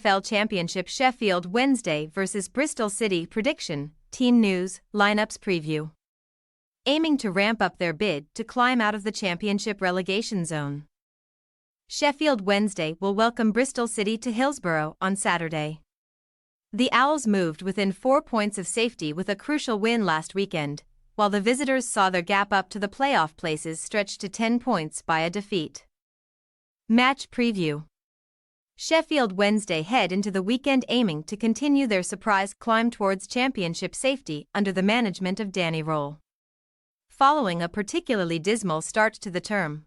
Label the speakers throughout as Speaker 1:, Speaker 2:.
Speaker 1: EFL Championship Sheffield Wednesday vs Bristol City prediction, team news, lineups preview. Aiming to ramp up their bid to climb out of the Championship relegation zone. Sheffield Wednesday will welcome Bristol City to Hillsborough on Saturday. The Owls moved within 4 points of safety with a crucial win last weekend, while the visitors saw their gap up to the playoff places stretched to 10 points by a defeat. Match preview. Sheffield Wednesday head into the weekend aiming to continue their surprise climb towards championship safety under the management of Danny Roll. Following a particularly dismal start to the term.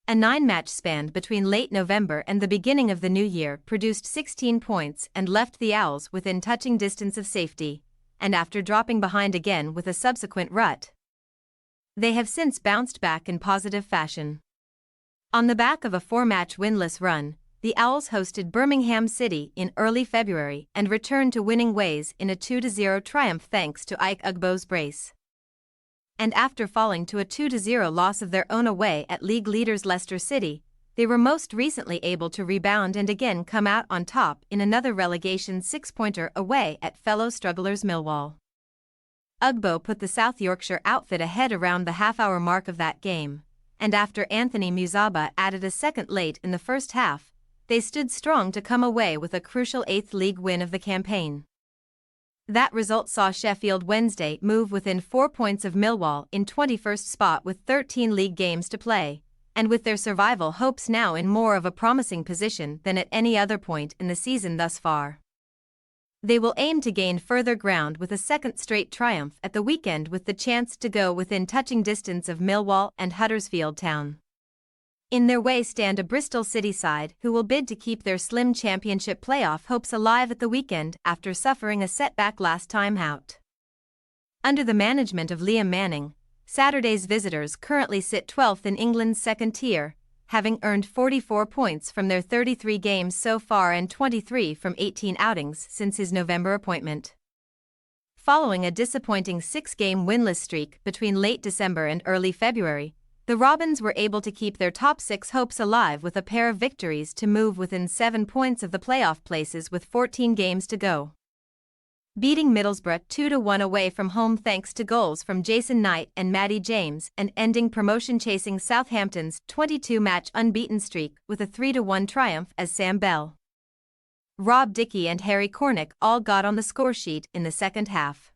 Speaker 1: A 9-match span between late November and the beginning of the new year produced 16 points and left the Owls within touching distance of safety, and after dropping behind again with a subsequent rut, they have since bounced back in positive fashion. On the back of a 4-match winless run, the Owls hosted Birmingham City in early February and returned to winning ways in a 2-0 triumph thanks to Ike Ugbo's brace. And after falling to a 2-0 loss of their own away at league leaders Leicester City, they were most recently able to rebound and again come out on top in another relegation 6-pointer away at fellow strugglers Millwall. Ugbo put the South Yorkshire outfit ahead around the half-hour mark of that game, and after Anthony Muzaba added a second late in the first half, they stood strong to come away with a crucial 8th league win of the campaign. That result saw Sheffield Wednesday move within 4 points of Millwall in 21st spot with 13 league games to play, and with their survival hopes now in more of a promising position than at any other point in the season thus far. They will aim to gain further ground with a second straight triumph at the weekend with the chance to go within touching distance of Millwall and Huddersfield Town. In their way stand a Bristol City side who will bid to keep their slim championship playoff hopes alive at the weekend after suffering a setback last time out. Under the management of Liam Manning, Saturday's visitors currently sit 12th in England's second tier, having earned 44 points from their 33 games so far and 23 from 18 outings since his November appointment. Following a disappointing 6-game winless streak between late December and early February, the Robins were able to keep their top 6 hopes alive with a pair of victories to move within 7 points of the playoff places with 14 games to go. Beating Middlesbrough 2-1 away from home thanks to goals from Jason Knight and Matty James and ending promotion-chasing Southampton's 22-match unbeaten streak with a 3-1 triumph as Sam Bell, Rob Dickie and Harry Cornick all got on the scoresheet in the second half.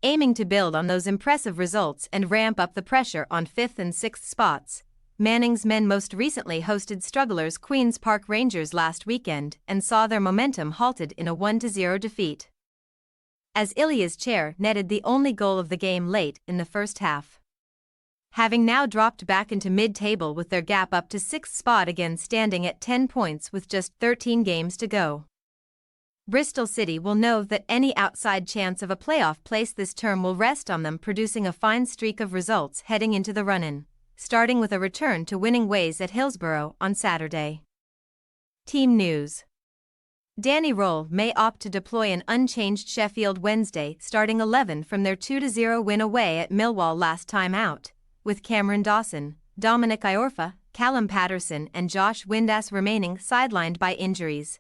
Speaker 1: Aiming to build on those impressive results and ramp up the pressure on 5th and 6th spots, Manning's men most recently hosted strugglers Queen's Park Rangers last weekend and saw their momentum halted in a 1-0 defeat, as Ilia's chair netted the only goal of the game late in the first half. Having now dropped back into mid-table with their gap up to 6th spot again standing at 10 points with just 13 games to go. Bristol City will know that any outside chance of a playoff place this term will rest on them producing a fine streak of results heading into the run-in, starting with a return to winning ways at Hillsborough on Saturday. Team news. Danny Roll may opt to deploy an unchanged Sheffield Wednesday starting 11 from their 2-0 win away at Millwall last time out, with Cameron Dawson, Dominic Iorfa, Callum Patterson and Josh Windass remaining sidelined by injuries,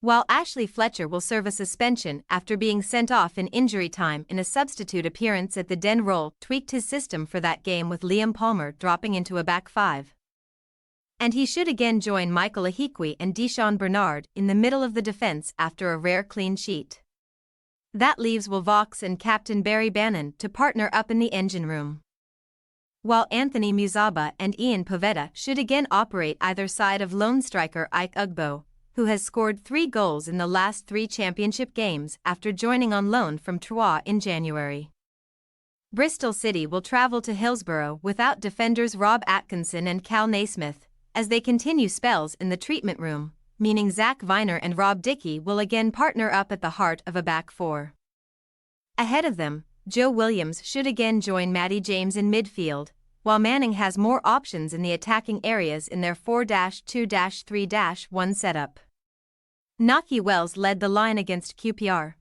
Speaker 1: while Ashley Fletcher will serve a suspension after being sent off in injury time in a substitute appearance at the Den. Roll tweaked his system for that game with Liam Palmer dropping into a back 5. And he should again join Michael Ahikwe and Deshaun Bernard in the middle of the defense after a rare clean sheet. That leaves Will Vaux and captain Barry Bannon to partner up in the engine room, while Anthony Muzaba and Ian Poveda should again operate either side of lone striker Ike Ugbo, who has scored 3 goals in the last 3 championship games after joining on loan from Troyes in January. Bristol City will travel to Hillsborough without defenders Rob Atkinson and Cal Naismith, as they continue spells in the treatment room, meaning Zach Viner and Rob Dickie will again partner up at the heart of a back 4. Ahead of them, Joe Williams should again join Matty James in midfield, while Manning has more options in the attacking areas in their 4-2-3-1 setup. Naki Wells led the line against QPR,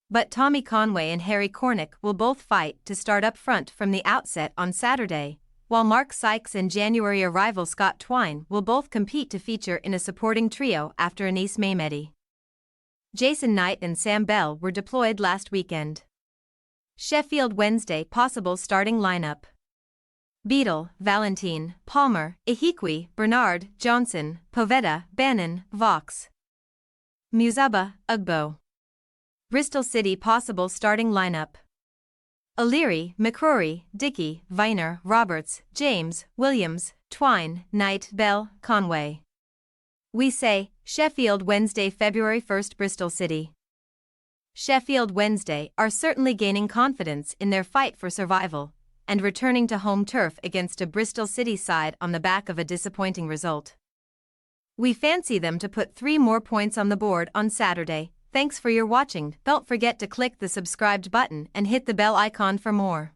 Speaker 1: but Tommy Conway and Harry Cornick will both fight to start up front from the outset on Saturday, while Mark Sykes and January arrival Scott Twine will both compete to feature in a supporting trio after Anis Mehmedi. Jason Knight and Sam Bell were deployed last weekend. Sheffield Wednesday possible starting lineup: Beadle, Valentine, Palmer, Ihikwe, Bernard, Johnson, Poveda, Bannon, Vox, Musaba, Ugbo. Bristol City possible starting lineup: O'Leary, McCrory, Dickey, Viner, Roberts, James, Williams, Twine, Knight, Bell, Conway. We say, Sheffield Wednesday February 1st Bristol City. Sheffield Wednesday are certainly gaining confidence in their fight for survival and returning to home turf against a Bristol City side on the back of a disappointing result. We fancy them to put 3 more points on the board on Saturday. Thanks for your watching. Don't forget to click the subscribed button and hit the bell icon for more.